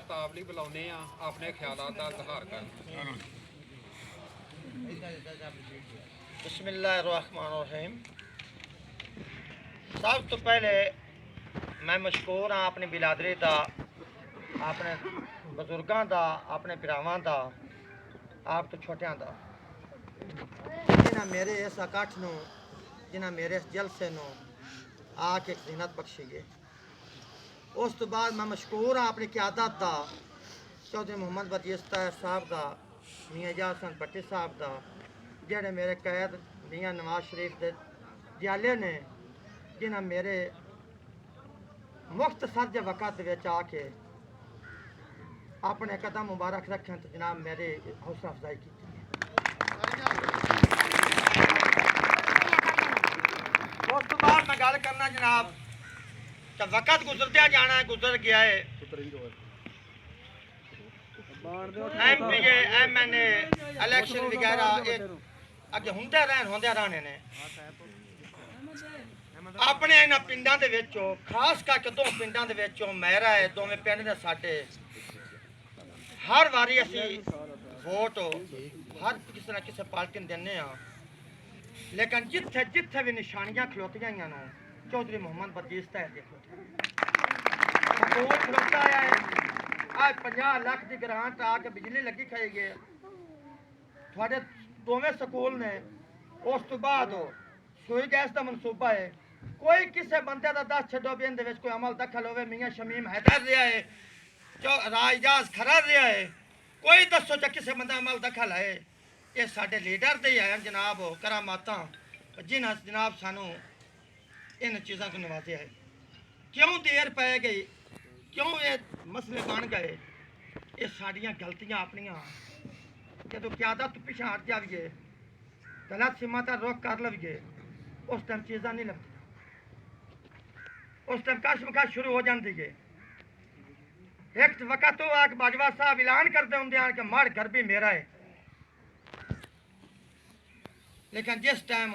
ਤਾਬਲੀ ਬੁਲਾਉਂਦੇ ਆ ਆਪਣੇ ਖਿਆਲਾਂ ਦਾ ਇਜ਼ਹਾਰ ਕਰਨ। बिस्मिल्लाहिर्रहमानिर्रहीम। सब तो पहले मैं मशकूर हाँ अपनी बिलादरी का, अपने बजुर्गों का, अपने भरावां का, आप तो छोटियां का, जिन्हें मेरे इस इकट्ठ नूं, जिन्हें मेरे इस जलसे नूं आके ज़ीनत बख्शी है। उस तो बाद मैं मशकूर हाँ अपनी क़यादत का, चौधरी मोहम्मद बजीस्ता साहब का, मियाँ एजाज हसन भट्टी साहब का, जेड़े मेरे कैद मियाँ नवाज शरीफ के जियाले ने, जिन्हें मेरे मुख्तसर जे वक़्त विच आके अपने कदम मुबारक रखें तो जनाब मेरी हौसला अफजाई की। उस तो बाद मैं गल करना जनाब, जब वक़्त गुजरते जाना है, गुजर गया है। MPA MNA इलेक्शन वगैरह अगे होंदे रहने ने अपने इन्हां पिंडां दे विचों, खास करके दो पिंडां दे विचों मेरा है, दोवें पिंड ने साडे हर वारी असीं वोट हर किसी ना किसी पार्टी नूं दिंदे आ, लेकिन जिथे जिथे भी निशानियां खलोतियां होईयां ने चौधरी मोहम्मद बजीस्ता है सकूल खलोता है। आज 50 लाख की ग्रांट आके बिजली लगी खाई गई थोड़े दोवें स्कूल ने। उस तो बाद सूई गैस का मनसूबा है, कोई किसी बंदे का 10 छड्डो भी इहदे विच कोई अमल दखल होवे, मियाँ शमीम हैदर रहा है, राजदास खरा रहा है, कोई दसो च किसी बंदा अमल दखल है, ये साडे लीडर दे हैं जनाब करामातां, जिन्हां जनाब सानू इन चीज़ों को नवाजा है। क्यों देर पै गई, क्यों ये मसले बन गए, ये साड़ियाँ गलतियाँ अपनियां जो क्यादत पिछे हट जाइए, गलत सीमा का रुख कर लवीए, उस टाइम चीज़ा नहीं लगती, उस टाइम कशमकश शुरू हो जाती है। एक वक्त तो आके बाजवा साहब ऐलान करते होंगे कि मड़ घरबी मेरा है, लेकिन जिस टाइम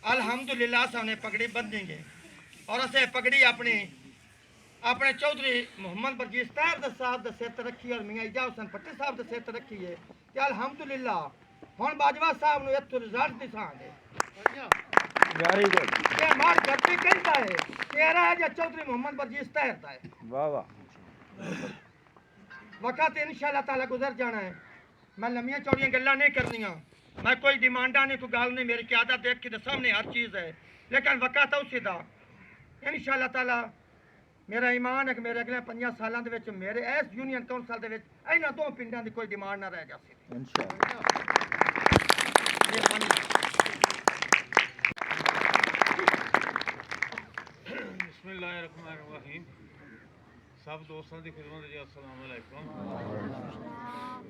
अल्हम्दुलिल्लाह सामने पगड़ी बंधेंगे और असें पगड़ी अपनी अपने चौधरी मोहम्मद बजीस्ता साहब के सिर रखी और मियाँ एजाज हसन भट्टी साहब के सिर रखी है कि अल्हम्दुलिल्लाह हुण बाजवा साहब नूं इत्थों रिजल्ट दिखांगे। Very good. ये मार घरबी कहता है तेरा है या चौधरी मोहम्मद बजीस्ता है। वाह वाह। वक़्त इंशाअल्लाह ताला गुजर जाना है, मैं लम्मियां चौड़ियां गल्लां नहीं करनियां, मैं कोई डिमांडा नहीं, कोई गल नहीं, मेरी क़यादत देख के सामने हर चीज़ है, लेकिन वक़्त उसी दा इंशाअल्लाह ताला मेरा ईमान है कि मेरे अगले 5 सालों के मेरे इस यूनियन काउंसिल के इन्होंने दो पिंडों की कोई डिमांड ना रह जाती। बिस्मिल्लाहिर्रहमानिर्रहीम। सब दोस्तों की खिदमत जी अस्सलाम वालेकुम।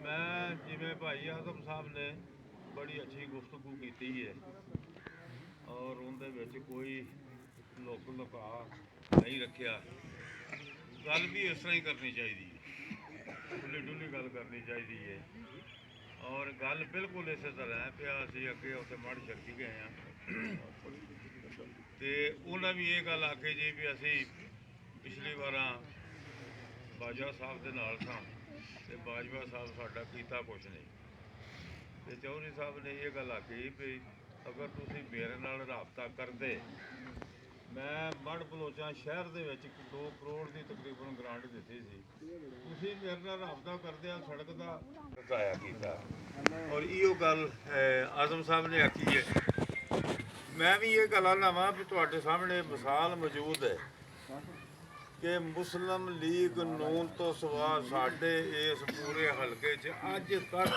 मैं जिवें भाई आजम साहब ने बड़ी अच्छी गुफ्तगू की है और उनके कोई लुक लुका नहीं रखा, गल भी इस तरह ही करनी चाहिए, खुली डुली गल करनी चाहिए है और गल बिल्कुल इस तरह है पिया असी अगे उत्थे मड़ छड़की गए हैं तो उन्हें भी ये गल आखी जी भी असी पिछली बार बाजवा साहब के नाल सां ते बाजवा साहब साडा कीता कुछ नहीं, तो चौधरी साहब ने ये गल आखी भी अगर तुसी मेरे नाल राबता करते, मैं मड़ बलोचा शहर के 2 करोड़ की तकरीबन ग्रांट दी सी, तुसी मेरे नाल राबता करदे सड़क का बकाया किया और इहो गल आजम साहब ने आखी है। मैं भी ये गल आना वा भी तुहाडे सामने मिसाल मौजूद है कि मुस्लिम लीग नून तो सिवा साडे इस पूरे हलके च अज तक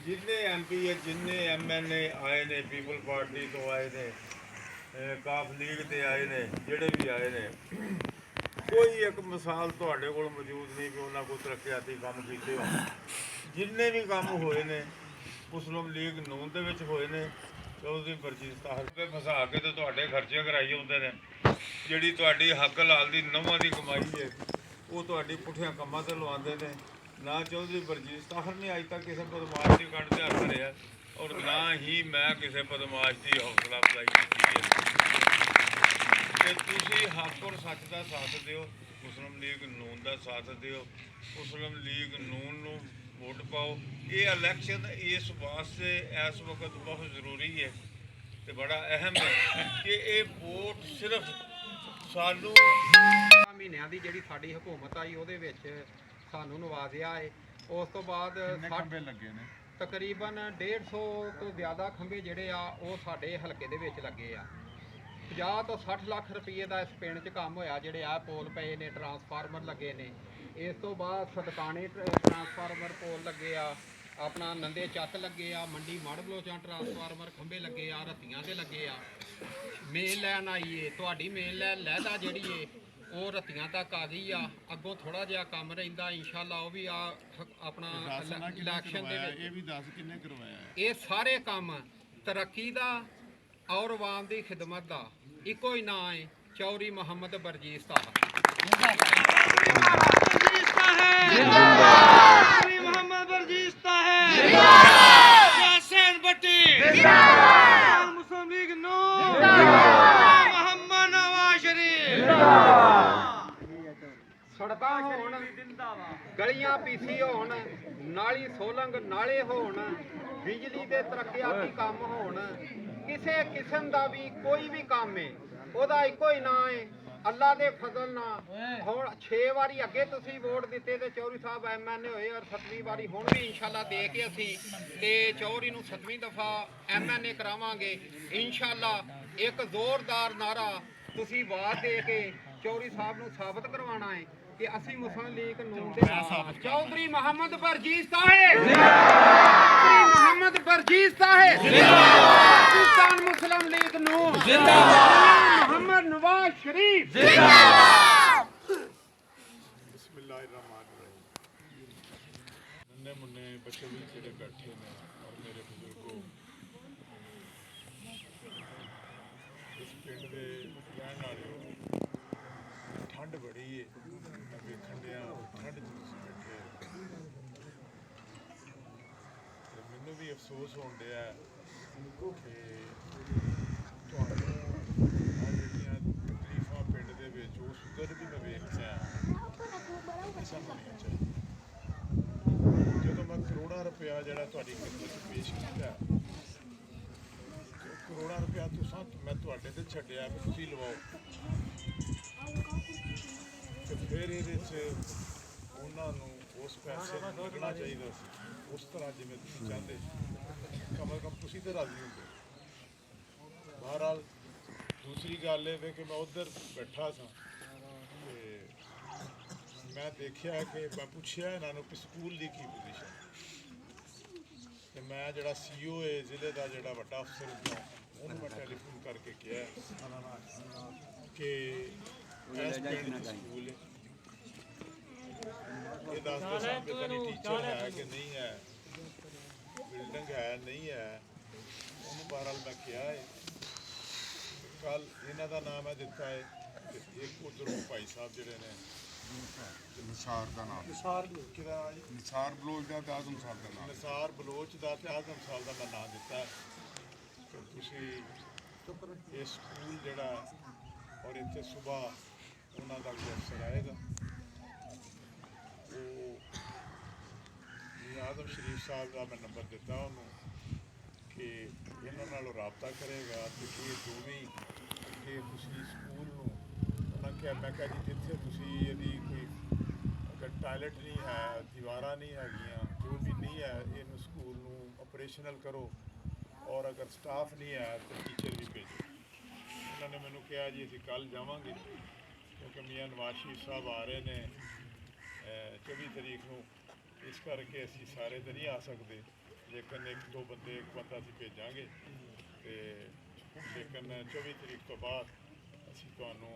जिन्ने MPA जिन्ने MNA आए ने, पीपल पार्टी तो आए ने, काफ लीग ते आए ने, जेड़े भी आए ने, कोई एक मिसाल तुहाडे कोल मौजूद नहीं कि उन्होंने कोई तरक्याती काम कीते हो। जिन्ने भी काम होए ने मुस्लिम लीग नून दे विच होए ने, चौधरी बजीस्ता हल्के फसा के तो तुहाडे खर्चे कराई होंदे ने, जिहड़ी तुहाडी हक लाल दी नौवां दी कमाई है वो तुहाडी पुठियां कम्मां ते लवांदे ने। ना चौधरी बजीस्ता ने अज तक किसी बदमाश की कंड ते हथ धरिया और ना ही मैं किसी बदमाश की हौसला अफजाई की है। ਤੇ ਤੁਸੀਂ ਹੱਕ ਔਰ ਸੱਚ ਦਾ ਸਾਥ ਦਿਓ, ਮੁਸਲਿਮ ਲੀਗ ਨੂਨ ਦਾ ਸਾਥ ਦਿਓ, ਮੁਸਲਿਮ ਲੀਗ ਨੂਨ ਨੂੰ ਵੋਟ ਪਾਓ। ਇਹ ਇਲੈਕਸ਼ਨ ਇਸ ਵਾਸਤੇ ਇਸ ਵਕਤ ਬਹੁਤ ਜ਼ਰੂਰੀ ਹੈ ਤੇ ਬੜਾ ਅਹਿਮ ਹੈ ਕਿ ਇਹ ਵੋਟ ਸਿਰਫ ਸਾਨੂੰ ਮਹੀਨਿਆਂ ਦੀ ਜਿਹੜੀ ਸਾਡੀ ਹਕੂਮਤ ਆਈ ਉਹਦੇ ਵਿੱਚ ਸਾਨੂੰ ਨਵਾਜ਼ਿਆ ਹੈ। ਉਸ ਤੋਂ ਬਾਅਦ ਖੰਭੇ ਲੱਗੇ ਨੇ ਤਕਰੀਬਨ 150 ਤੋਂ ਜ਼ਿਆਦਾ ਖੰਭੇ ਜਿਹੜੇ ਆ ਉਹ ਸਾਡੇ ਹਲਕੇ ਦੇ ਵਿੱਚ ਲੱਗੇ ਆ। 50 ਤੋਂ 60 ਲੱਖ ਰੁਪਏ ਦਾ ਇਸ ਪਿੰਡ 'ਚ ਕੰਮ ਹੋਇਆ। ਜਿਹੜੇ ਆ ਪੋਲ ਪਏ ਨੇ, ਟਰਾਂਸਫਾਰਮਰ ਲੱਗੇ ਨੇ। ਇਸ ਤੋਂ ਬਾਅਦ ਸਦਕਾਣੇ ਟਰਾਂਸਫਾਰਮਰ ਪੋਲ ਲੱਗੇ ਆ, ਆਪਣਾ ਨੰਦੇ ਚੱਕ ਲੱਗੇ ਆ, ਮੰਡੀ ਮੜ ਬਲੋਚਾਂ ਟਰਾਂਸਫਾਰਮਰ ਖੰਭੇ ਲੱਗੇ ਆ, ਰੱਤੀਆਂ ਤੇ ਲੱਗੇ ਆ। ਮੇਨ ਲਾਈਨ ਆਈ ਏ ਤੁਹਾਡੀ, ਮੇਨ ਲਾਈਨ ਲਹਿਦਾ ਜਿਹੜੀ ਏ ਉਹ ਰੱਤੀਆਂ ਤੱਕ ਆ ਗਈ ਆ। ਅੱਗੋਂ ਥੋੜਾ ਜਿਹਾ ਕੰਮ ਰਹਿੰਦਾ, ਇੰਸ਼ਾਅੱਲਾ ਉਹ ਵੀ ਆ ਆਪਣਾ ਇਲੈਕਸ਼ਨ ਦੇ ਵਿੱਚ। ਇਹ ਵੀ ਦੱਸ ਕਿੰਨੇ ਕਰਵਾਇਆ? ਇਹ ਸਾਰੇ ਕੰਮ ਤਰੱਕੀ ਦਾ ਔਰ ਆਵਾਮ ਦੀ ਖਿਦਮਤ ਦਾ ਇੱਕੋ ਹੀ ਨਾਂ ਹੈ, ਚੌਧਰੀ ਮੁਹੰਮਦ ਬਰਜੀਸ ਸਾਹਿਬ। मोहम्मद बरजीस्ता है मुस्लिम लीग नून मोहम्मद नवाज शरीफ। ਸੜਕਾਂ ਹੋਣ, ਗਲੀਆਂ ਪੀਸੀ ਹੋਣ, ਨਾਲੀ ਸੋਲੰਗ ਨਾਲੇ ਹੋਣ, ਬਿਜਲੀ ਦੇ ਤਰੱਕਿਆਤੀ ਕੰਮ ਹੋਣ, ਕਿਸੇ ਕਿਸਮ ਦਾ ਵੀ ਕੋਈ ਵੀ ਕੰਮ ਹੈ ਉਹਦਾ ਇੱਕੋ ਹੀ ਨਾਂ ਹੈ, ਅੱਲਾ ਦੇ ਫਜ਼ਲ ਨਾਲ। ਹੁਣ 6 ਵਾਰੀ ਅੱਗੇ ਤੁਸੀਂ ਵੋਟ ਦਿੱਤੇ ਤੇ ਚੌਧਰੀ ਸਾਹਿਬ MNA ਹੋਏ ਔਰ 7ਵੀਂ ਵਾਰੀ ਹੁਣ ਵੀ ਇੰਸ਼ਾਅੱਲਾ ਦੇ ਕੇ ਅਸੀਂ ਤੇ ਚੌਧਰੀ ਨੂੰ 7ਵੀਂ ਦਫਾ MNA ਕਰਾਵਾਂਗੇ ਇੰਸ਼ਾਅੱਲਾ। ਇੱਕ ਜ਼ੋਰਦਾਰ ਨਾਰਾ ਤੁਸੀਂ ਆਵਾਜ਼ ਦੇ ਕੇ ਚੌਧਰੀ ਸਾਹਿਬ ਨੂੰ ਸਾਬਤ ਕਰਵਾਉਣਾ ਹੈ ਕਿ ਅਸੀਂ ਮੁਸਲਿਮ ਲੀਗ ਨੂਨ ਦੇ ਨਾਲ। ਚੌਧਰੀ ਮੁਹੰਮਦ ਬਰਜੀਸ ਸਾਹਿਬ ਚੌਧਰੀ ਮੁਹੰਮਦ ਬਰਜੀਸ ਸਾਹਿਬ ਪਾਕਿਸਤਾਨ ਮੁਸਲਿਮ ਲੀਗ ਨੂਨ ਜਿੰਦਾਬਾਦ, ਮੁਹੰਮਦ ਨਵਾਜ਼ ਸ਼ਰੀफ ਜਿੰਦਾਬਾਦ। ਬਿਸਮਿल्लाहिर्रहमानिर्रहीम। नन्हे मुन्ने बच्चे भी ਜਿਹੜੇ बैठे ने और मेरे बुजुर्गों, इस पिंड ਦੇ ਰਹਿਣ ਵਾਲਿਓ, ਠੰਡ ਬੜੀ ਹੈ। ਮੈਂ ਵੇਖਣ ਡਿਆ ਠੰਡ 'ਚ ਤੁਸੀਂ ਬੈਠੇ ਤੇ ਮੈਨੂੰ ਵੀ ਅਫਸੋਸ ਹੋਣ ਡਿਆ ਕਿ ਤੁਹਾਨੂੰ ਆਹ ਜਿਹੜੀਆਂ ਤਕਲੀਫਾਂ ਪਿੰਡ ਦੇ ਵਿੱਚ ਉਹ ਸੁਧਰ ਵੀ ਮੈਂ ਵੇਖਿਆ ਸਾਨੂੰ ਨਹੀਂ ਚਾਹੀਦੀ। ਜਦੋਂ ਮੈਂ ਕਰੋੜਾਂ ਰੁਪਇਆ ਜਿਹੜਾ ਤੁਹਾਡੀ ਖਿਦਮਤ 'ਚ ਪੇਸ਼ ਕੀਤਾ, ਕਰੋੜਾਂ ਰੁਪਇਆ ਮੈਂ ਤੁਹਾਡੇ ਤੇ ਛੱਡਿਆ ਵੀ ਤੁਸੀਂ ਲਵਾਓ, ਤੇ ਫਿਰ ਇਹਦੇ 'ਚ ਉਹਨਾਂ ਨੂੰ ਉਸ ਪੈਸੇ ਨੂੰ ਲੱਗਣਾ ਚਾਹੀਦਾ ਸੀ ਉਸ ਤਰ੍ਹਾਂ ਜਿਵੇਂ ਤੁਸੀਂ ਚਾਹੁੰਦੇ। ਕਮ ਕਮ ਤੁਸੀਂ ਤਾਂ ਰਾਜ਼ੀ ਹੁੰਦੇ। ਬਹਰਹਾਲ ਦੂਸਰੀ ਗੱਲ ਇਹ ਵੇ ਕਿ ਮੈਂ ਉੱਧਰ ਬੈਠਾ ਸਾਂ ਤੇ ਮੈਂ ਦੇਖਿਆ ਕਿ ਮੈਂ ਪੁੱਛਿਆ ਇਹਨਾਂ ਨੂੰ ਕਿ ਸਕੂਲ ਦੀ ਕੀ ਪੋਜੀਸ਼ਨ, ਤੇ ਮੈਂ ਜਿਹੜਾ CEO ਹੈ ਜ਼ਿਲ੍ਹੇ ਦਾ ਜਿਹੜਾ ਵੱਡਾ ਅਫਸਰ ਹੁੰਦਾ ਉਹਨੂੰ ਮੈਂ ਟੈਲੀਫੋਨ ਕਰਕੇ ਕਿਹਾ ਕਿ ਇਸ ਪਿੰਡ 'ਚ ਸਕੂਲ ਹੈ, ਇਹ ਦੱਸਦੇ ਸਨ ਕਿ ਤੁਹਾਡੀ ਟੀਚਰ ਹੈ ਕਿ ਨਹੀਂ ਹੈ, ਬਿਲਡਿੰਗ ਹੈ ਨਹੀਂ ਹੈ। ਉਹਨੂੰ ਬਹਰਹਾਲ ਮੈਂ ਕਿਹਾ ਹੈ। ਕੱਲ ਇਹਨਾਂ ਦਾ ਨਾਮ ਹੈ ਦਿੱਤਾ ਹੈ ਤੇ ਇੱਕ ਉੱਧਰੋਂ ਭਾਈ ਸਾਹਿਬ ਜਿਹੜੇ ਨੇ ਨਿਸਾਰ ਦਾ ਨਾਮ, ਕਿਹਦਾ ਨਿਸਾਰ ਬਲੋਚ ਦਾ ਤੇ ਆਜ਼ਮ ਸਾਹਿਬ ਦਾ ਨਾਮ, ਨਿਸਾਰ ਬਲੋਚ ਦਾ ਤੇ ਆਜ਼ਮ ਸਾਹਿਬ ਦਾ ਮੈਂ ਨਾਮ ਦਿੱਤਾ। ਤੇ ਤੁਸੀਂ ਇਹ ਸਕੂਲ ਜਿਹੜਾ ਔਰ ਇੱਥੇ ਸੁਬਾਹ ਉਹਨਾਂ ਦਾ ਕੋਈ ਅਫਸਰ ਆਏਗਾ, ਉਹ ਆਜ਼ਮ ਸ਼ਰੀਫ ਸਾਹਿਬ ਦਾ ਮੈਂ ਨੰਬਰ ਦਿੱਤਾ ਉਹਨੂੰ ਕਿ ਇਹਨਾਂ ਨਾਲ ਰਾਬਤਾ ਕਰੇਗਾ ਤੇ ਇਹ ਦੋਵੇਂ ਕਿ ਤੁਸੀਂ ਸਕੂਲ ਨੂੰ ਉਹਨਾਂ ਕਿਹਾ, ਮੈਂ ਕਿਹਾ ਜੀ ਜਿੱਥੇ ਤੁਸੀਂ ਇਹਦੀ ਕੋਈ ਅਗਰ ਟਾਇਲਟ ਨਹੀਂ ਹੈ, ਦੀਵਾਰਾਂ ਨਹੀਂ ਹੈਗੀਆਂ, ਜੋ ਵੀ ਨਹੀਂ ਹੈ, ਇਹਨੂੰ ਸਕੂਲ ਨੂੰ ਆਪਰੇਸ਼ਨਲ ਕਰੋ ਔਰ ਅਗਰ ਸਟਾਫ ਨਹੀਂ ਹੈ ਤਾਂ ਟੀਚਰ ਵੀ ਭੇਜੋ। ਉਹਨਾਂ ਨੇ ਮੈਨੂੰ ਕਿਹਾ ਜੀ ਅਸੀਂ ਕੱਲ੍ਹ ਜਾਵਾਂਗੇ ਕਿਉਂਕਿ ਮੀਆਂ ਨਵਾਜ਼ ਸ਼ਰੀਫ ਸਾਹਿਬ ਆ ਰਹੇ ਨੇ 24 ਤਰੀਕ ਨੂੰ, ਇਸ ਕਰਕੇ ਅਸੀਂ ਸਾਰੇ ਤਾਂ ਨਹੀਂ ਆ ਸਕਦੇ, ਲੇਕਿਨ ਇੱਕ ਬੰਦਾ ਅਸੀਂ ਭੇਜਾਂਗੇ ਤੇ ਲੇਕਿਨ 24 ਤਰੀਕ ਤੋਂ ਬਾਅਦ ਅਸੀਂ ਤੁਹਾਨੂੰ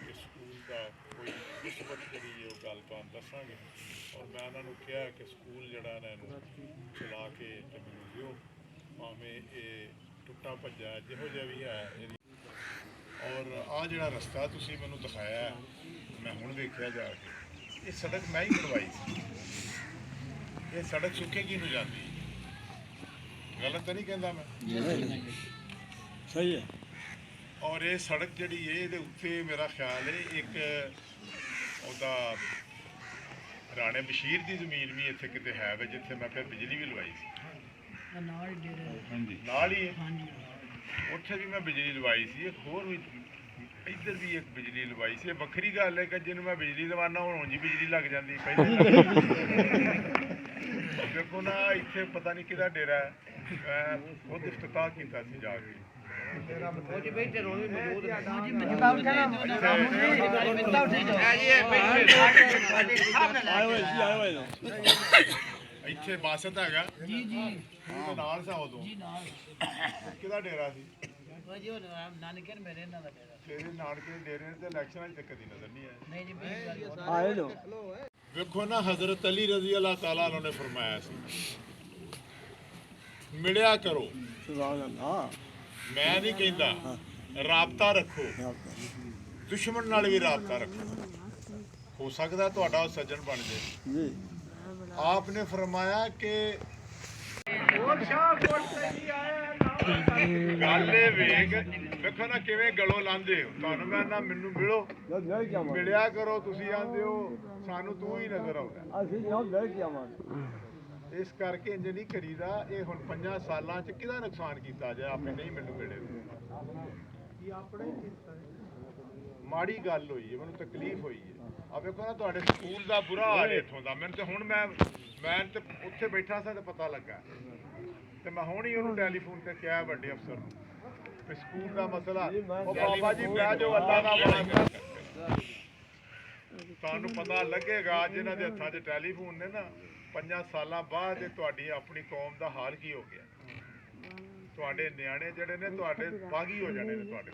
ਇਸ ਸਕੂਲ ਦਾ ਕੋਈ ਨਿਸਬਤ ਜਿਹੜੀ ਹੈ ਉਹ ਗੱਲ ਤੁਹਾਨੂੰ ਦੱਸਾਂਗੇ। ਔਰ ਮੈਂ ਉਹਨਾਂ ਨੂੰ ਕਿਹਾ ਕਿ ਸਕੂਲ ਜਿਹੜਾ ਨਾ ਇਹਨੂੰ ਚਲਾ ਕੇ ਤੇ ਮੈਨੂੰ ਦਿਓ, ਭਾਵੇਂ ਇਹ ਟੁੱਟਾ ਭੱਜਾ ਜਿਹੋ ਜਿਹਾ ਵੀ ਹੈ ਇਹਦੀ। ਔਰ ਆਹ ਜਿਹੜਾ ਰਸਤਾ ਤੁਸੀਂ ਮੈਨੂੰ ਦਿਖਾਇਆ ਮੈਂ ਹੁਣ ਵੇਖਿਆ ਜਾ ਕੇ, ਇਹ ਸੜਕ ਮੈਂ ਹੀ ਬਣਵਾਈ ਸੀ। ਇਹ ਸੜਕ ਸੁੱਕੇਗੀ ਨੂੰ ਜਾਂਦੀ, ਗਲਤ ਤਾਂ ਨਹੀਂ ਕਹਿੰਦਾ ਮੈਂ? ਸਹੀ ਹੈ। ਔਰ ਇਹ ਸੜਕ ਜਿਹੜੀ ਹੈ ਇਹਦੇ ਉੱਤੇ ਮੇਰਾ ਖਿਆਲ ਹੈ ਇੱਕ ਉਹਦਾ ਰਾਣੇ ਬਸ਼ੀਰ ਦੀ ਜ਼ਮੀਨ ਵੀ ਇੱਥੇ ਕਿਤੇ ਹੈ ਵੇ, ਜਿੱਥੇ ਮੈਂ ਫਿਰ ਬਿਜਲੀ ਵੀ ਲਵਾਈ ਸੀ ਨਾਲ ਹੀ ਉੱਥੇ ਵੀ ਮੈਂ ਬਿਜਲੀ ਲਵਾਈ ਸੀ। ਇੱਕ ਹੋਰ ਵੀ ਇੱਧਰ ਵੀ ਇੱਕ ਬਿਜਲੀ ਲਵਾਈ ਸੀ। ਇਹ ਵੱਖਰੀ ਗੱਲ ਹੈ ਕਿ ਜਿਹਨੂੰ ਮੈਂ ਬਿਜਲੀ ਲਵਾਉਣਾ ਹੁਣ ਜੀ ਬਿਜਲੀ ਲੱਗ ਜਾਂਦੀ ਪਹਿਲੇ ਦੇਖੋ ਨਾ ਇੱਥੇ ਪਤਾ ਨਹੀਂ ਕਿਹਦਾ ਡੇਰਾ ਹੈ, ਮੈਂ ਖੁਦ ਇਫਤਤਾਹ ਕੀਤਾ ਸੀ ਜਾ ਕੇ। ਇੱਥੇ ਬਾਸਤ ਹੈਗਾ ਜੀ ਨਾਲ ਸਾ ਉਦੋਂ ਕਿਹਦਾ ਡੇਰਾ ਸੀ? ਤੇਰੇ ਨਾਨਕੇ ਡੇਰੇ ਤੇ ਇਲੈਕਸ਼ਨਾਂ 'ਚ ਕਦੀ ਨਜ਼ਰ ਨਹੀਂ ਆਏ। ਵੇਖੋ ਨਾ ਹਜ਼ਰਤ ਅਲੀ ਰਜ਼ੀ ਅੱਲਾਹ ਤਾਲਾ ਨੇ ਫਰਮਾਇਆ ਸੀ ਮਿਲਿਆ ਕਰੋ। ਮੈਂ ਨਹੀਂ ਕਹਿੰਦਾ ਰਾਬਤਾ ਰੱਖੋ, ਦੁਸ਼ਮਣ ਨਾਲ ਵੀ ਰਾਬਤਾ ਰੱਖੋ, ਹੋ ਸਕਦਾ ਤੁਹਾਡਾ ਉਹ ਸੱਜਣ ਬਣ ਜਾਏ। ਆਪ ਨੇ ਫਰਮਾਇਆ ਕਿ ਗੱਲ ਇਹ ਵੇਖ ਵੇਖੋ ਨਾ ਕਿਵੇਂ ਗਲੋਂ ਲਾਂਦੇ ਹੋ। ਤੁਹਾਨੂੰ ਮੈਂ ਨਾ ਮੈਨੂੰ ਮਿਲੋ ਮਿਲਿਆ ਕਰੋ, ਤੁਸੀਂ ਆਂਦੇ ਹੋ ਸਾਨੂੰ ਤੂੰ ਹੀ ਨਜ਼ਰ ਆਉਂਦਾ। ਇਸ ਕਰਕੇ ਇੰਜ ਨਹੀਂ ਕਰੀਦਾ। ਇਹ ਹੁਣ 5 ਸਾਲਾਂ 'ਚ ਕਿਹਦਾ ਨੁਕਸਾਨ ਕੀਤਾ ਜਾਏ ਆਪੇ ਨਹੀਂ ਮੈਨੂੰ ਮਿਲੇ। ਮਾੜੀ ਗੱਲ ਹੋਈ ਹੈ, ਮੈਨੂੰ ਤਕਲੀਫ ਹੋਈ ਹੈ। ਆ ਵੇਖੋ ਨਾ ਤੁਹਾਡੇ ਸਕੂਲ ਦਾ ਬੁਰਾ ਹਾਲ ਹੈ ਇੱਥੋਂ ਦਾ। ਮੈਨੂੰ ਤੇ ਹੁਣ ਮੈਂ ਤੇ ਉੱਥੇ ਬੈਠਾ ਸਾਂ ਤੇ ਪਤਾ ਲੱਗਾ ਤੇ ਮੈਂ ਹੁਣ ਹੀ ਉਹਨੂੰ ਟੈਲੀਫੋਨ ਤੇ ਕਿਹਾ ਵੱਡੇ ਅਫਸਰ ਨੂੰ ਵੀ ਸਕੂਲ ਦਾ ਮਸਲਾ ਉਹ ਬਾਬਾ ਜੀ ਬਹਿ ਜਾਓ ਅੱਲਾ ਦਾ ਵਾਸਤਾ। ਤੁਹਾਨੂੰ ਪਤਾ ਲੱਗੇਗਾ ਜਿਨ੍ਹਾਂ ਦੇ ਹੱਥਾਂ 'ਚ ਟੈਲੀਫੋਨ ਨੇ ਨਾ 5 ਸਾਲਾਂ ਬਾਅਦ ਤੁਹਾਡੀ ਆਪਣੀ ਕੌਮ ਦਾ ਹਾਲ ਕੀ ਹੋ ਗਿਆ। ਤੁਹਾਡੇ ਨਿਆਣੇ ਜਿਹੜੇ ਨੇ ਤੁਹਾਡੇ ਬਾਗੀ ਹੋ ਜਾਣੇ ਨੇ। ਤੁਹਾਡੇ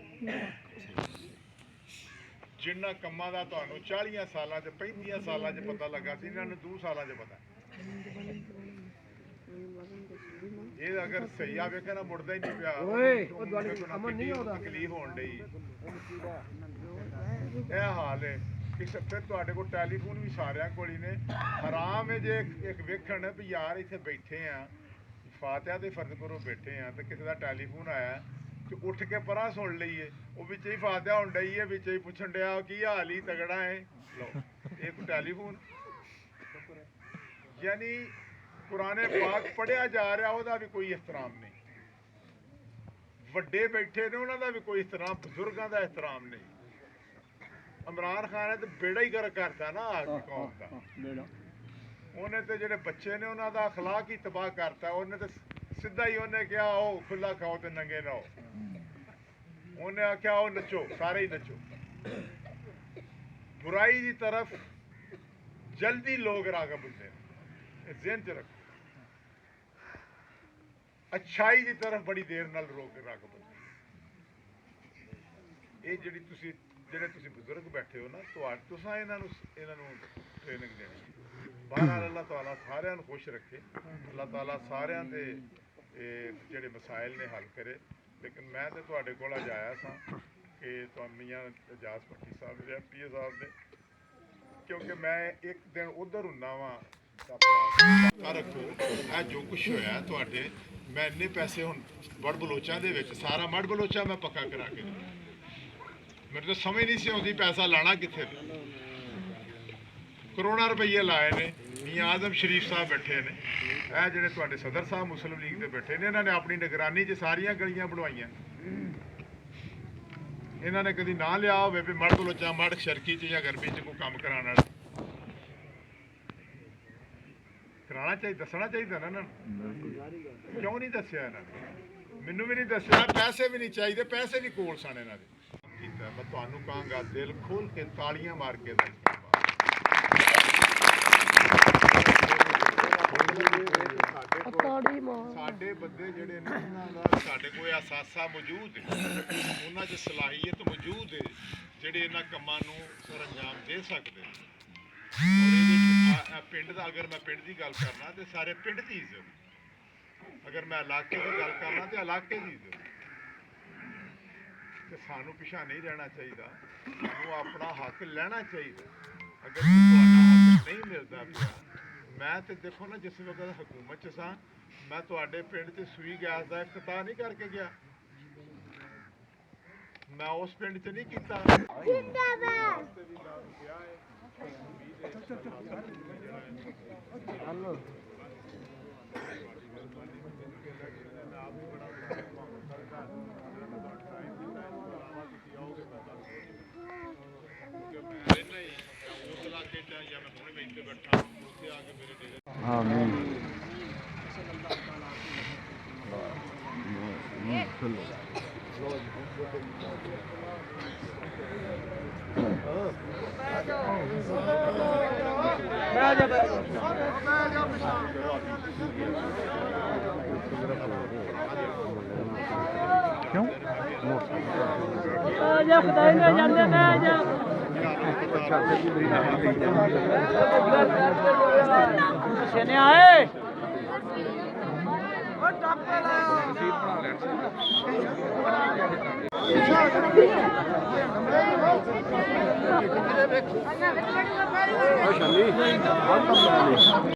ਜਿੰਨਾ ਕੰਮਾਂ ਦਾ ਤੁਹਾਨੂੰ 40 ਸਾਲਾਂ 'ਚ 35 ਸਾਲਾਂ 'ਚ ਪਤਾ ਲੱਗਾ ਸੀ, ਇਹਨਾਂ ਨੂੰ 2 ਸਾਲਾਂ 'ਚ ਪਤਾ। ਇਹ ਅਗਰ ਸਹੀ ਆ ਵੇਖੇ ਨਾ ਮੁੜਦਾ ਹੀ ਨਹੀਂ ਪਿਆ। ਤਕਲੀਫ ਹੋਣ ਡਈ ਇਹ ਹਾਲ ਹੈ ਕਿ ਫਿਰ ਤੁਹਾਡੇ ਕੋਲ ਟੈਲੀਫੋਨ ਵੀ ਸਾਰਿਆਂ ਕੋਲ ਹੀ ਨੇ। ਹਰਾਮ ਹੈ ਜੇ ਇੱਕ ਵੇਖਣ ਵੀ ਯਾਰ ਇੱਥੇ ਬੈਠੇ ਆ ਫਾਤਿਹਾ ਦੇ ਫਰਜ਼ ਕਰੋ ਬੈਠੇ ਆ ਤੇ ਕਿਸੇ ਦਾ ਟੈਲੀਫੋਨ ਆਇਆ ਤੇ ਉੱਠ ਕੇ ਪਰਾਂ ਸੁਣ ਲਈਏ। ਉਹ ਵਿੱਚ ਹੀ ਫਾਤਿਹਾ ਹੋਣ ਡਈ ਹੈ, ਵਿੱਚ ਹੀ ਪੁੱਛਣ ਡਿਆ ਕੀ ਹਾਲ ਹੀ ਤਗੜਾ ਹੈ। ਲਓ ਇਹ ਕੋਈ ਟੈਲੀਫੋਨ ਯਾਨੀ ਕੁਰਾਨੇ ਪਾਕ ਪੜ੍ਹਿਆ ਜਾ ਰਿਹਾ ਉਹਦਾ ਵੀ ਕੋਈ ਇਹਤਰਾਮ ਨਹੀਂ। ਵੱਡੇ ਬੈਠੇ ਨੇ ਉਹਨਾਂ ਦਾ ਵੀ ਕੋਈ ਇਹਤਰਾਮ, ਬਜ਼ੁਰਗਾਂ ਦਾ ਇਹਤਰਾਮ ਨਹੀਂ। ਇਮਰਾਨ ਖਾਨ ਨੇ ਤੇ ਬੇੜਾ ਹੀ ਗਰਕ ਕਰਤਾ ਨਾ ਕੌਮ ਦਾ। ਉਹਨੇ ਤੇ ਜਿਹੜੇ ਬੱਚੇ ਨੇ ਉਹਨਾਂ ਦਾ ਅਖਲਾਕ ਹੀ ਤਬਾਹ ਕਰਤਾ। ਉਹਨੇ ਤੇ ਸਿੱਧਾ ਹੀ ਉਹਨੇ ਕਿਹਾ ਉਹ ਖੁੱਲਾ ਖਾਓ ਤੇ ਨੰਗੇ ਰਹੋ। ਉਹਨੇ ਆਖਿਆ ਉਹ ਨੱਚੋ, ਸਾਰੇ ਹੀ ਨੱਚੋ। ਬੁਰਾਈ ਦੀ ਤਰਫ ਜਲਦੀ ਲੋਕ ਰਾਗਬ ਹੁੰਦੇ ਨੇ, ਇਹ ਜ਼ਿਹਨ 'ਚ ਰੱਖੋ। ਅੱਛਾਈ ਦੀ ਤਰਫ ਬੜੀ ਦੇਰ ਨਾਲ ਲੋਕ ਰਾਗਬ ਹੁੰਦੇ। ਇਹ ਜਿਹੜੇ ਤੁਸੀਂ ਬਜ਼ੁਰਗ ਬੈਠੇ ਹੋ ਨਾ ਤੁਸੀਂ ਇਹਨਾਂ ਨੂੰ ਟ੍ਰੇਨਿੰਗ ਦੇਣੀ। ਬਹਰਹਾਲ ਅੱਲਾਹ ਤਾਲਾ ਸਾਰਿਆਂ ਨੂੰ ਖੁਸ਼ ਰੱਖੇ। ਅੱਲਾਹ ਤਾਲਾ ਸਾਰਿਆਂ ਦੇ ਜਿਹੜੇ ਮਸਾਇਲ ਨੇ ਹੱਲ ਕਰੇ। ਲੇਕਿਨ ਮੈਂ ਤਾਂ ਤੁਹਾਡੇ ਕੋਲ ਅੱਜ ਆਇਆ ਸਾਂ ਕਿ ਤੁਹਾਨੂੰ ਮੀਆਂ ਇਜਾਜ਼ ਭੱਟੀ ਸਾਹਿਬ ਦੇ MP ਸਾਹਿਬ ਦੇ, ਕਿਉਂਕਿ ਮੈਂ ਇੱਕ ਦਿਨ ਉੱਧਰ ਹੁੰਦਾ ਵਾਂ ਆਪਣਾ ਰੱਖੋ। ਇਹ ਜੋ ਕੁਛ ਹੋਇਆ ਤੁਹਾਡੇ, ਮੈਂ ਇੰਨੇ ਪੈਸੇ ਹੁਣ ਮੜ ਬਲੋਚਾਂ ਦੇ ਵਿੱਚ ਸਾਰਾ ਮੜ ਬਲੋਚਾਂ ਮੈਂ ਪੱਕਾ ਕਰਾ ਕੇ ਮੇਰੇ ਤਾਂ ਸਮਝ ਨਹੀਂ ਸੀ ਆਉਂਦੀ ਪੈਸਾ ਲਾਣਾ ਕਿੱਥੇ। ਕਰੋੜਾਂ ਰੁਪਈਏ ਲਾਏ ਨੇ। ਮੀਆਂ ਆਜ਼ਮ ਸ਼ਰੀਫ ਸਾਹਿਬ ਬੈਠੇ ਨੇ, ਇਹ ਜਿਹੜੇ ਤੁਹਾਡੇ ਸਦਰ ਸਾਹਿਬ ਮੁਸਲਿਮ ਲੀਗ ਦੇ ਬੈਠੇ ਨੇ, ਇਹਨਾਂ ਨੇ ਆਪਣੀ ਨਿਗਰਾਨੀ 'ਚ ਸਾਰੀਆਂ ਗਲੀਆਂ ਬਣਵਾਈਆਂ। ਇਹਨਾਂ ਨੇ ਕਦੀ ਨਾਂ ਲਿਆ ਹੋਵੇ ਵੀ ਮੜ ਬਲੋਚਾਂ ਮੜ ਸ਼ਰਕੀ 'ਚ ਜਾਂ ਗਰਬੀ 'ਚ ਕੋਈ ਕੰਮ ਕਰਾਉਣਾ ਕਰਾਉਣਾ ਚਾਹੀਦਾ, ਦੱਸਣਾ ਚਾਹੀਦਾ ਨਾ ਇਹਨਾਂ ਨੂੰ। ਕਿਉਂ ਨਹੀਂ ਦੱਸਿਆ ਇਹਨਾਂ ਨੇ? ਮੈਨੂੰ ਵੀ ਨਹੀਂ ਦੱਸਿਆ। ਪੈਸੇ ਵੀ ਨਹੀਂ ਚਾਹੀਦੇ, ਪੈਸੇ ਵੀ ਕੋਲ ਸਨ ਇਹਨਾਂ ਦੇ। ਕੀਤਾ ਮੈਂ ਤੁਹਾਨੂੰ ਕਹਾਂਗਾ ਦਿਲ ਖੋਲ ਕੇ ਤਾਲੀਆਂ ਮਾਰ ਕੇ ਸਾਡੇ ਬੰਦੇ ਜਿਹੜੇ ਨੇ ਉਹਨਾਂ ਦਾ ਸਾਡੇ ਕੋਲ ਅਸਾਸਾ ਮੌਜੂਦ ਹੈ, ਉਹਨਾਂ 'ਚ ਸਲਾਹੀਅਤ ਮੌਜੂਦ ਹੈ ਜਿਹੜੇ ਇਹਨਾਂ ਕੰਮਾਂ ਨੂੰ ਸਰੰਜਾਮ ਦੇ ਸਕਦੇ ਨੇ। ਪਿੰਡ ਦਾ ਅਗਰ ਮੈਂ ਪਿੰਡ ਦੀ ਗੱਲ ਕਰਨਾ ਤੇ ਸਾਰੇ ਪਿੰਡ ਦੀ ਇੱਜ਼ਤ, ਅਗਰ ਮੈਂ ਇਲਾਕੇ ਦੀ ਗੱਲ ਕਰਨਾ ਤੇ ਇਲਾਕੇ ਦੀ ਇੱਜ਼ਤ। ਤੇ ਸਾਨੂੰ ਪਿਛਾ ਨਹੀਂ ਰਹਿਣਾ ਚਾਹੀਦਾ, ਸਾਨੂੰ ਆਪਣਾ ਹੱਕ ਲੈਣਾ ਚਾਹੀਦਾ। ਅਗਰ ਤੁਹਾਡਾ ਹੱਕ ਨਹੀਂ ਮਿਲਦਾ ਪਿਆ, ਮੈਂ ਤੇ ਦੇਖੋ ਨਾ ਜਿਸ ਵਕਤ ਹਕੂਮਤ 'ਚ ਸਾਂ ਮੈਂ ਤੁਹਾਡੇ ਪਿੰਡ 'ਚ ਸੂਈ ਗੈਸ ਦਾ ਇਫਤਤਾਹ ਨਹੀਂ ਕਰਕੇ ਗਿਆ। ਮੈਂ ਉਸ ਪਿੰਡ 'ਚ ਨਹੀਂ ਕੀਤਾ।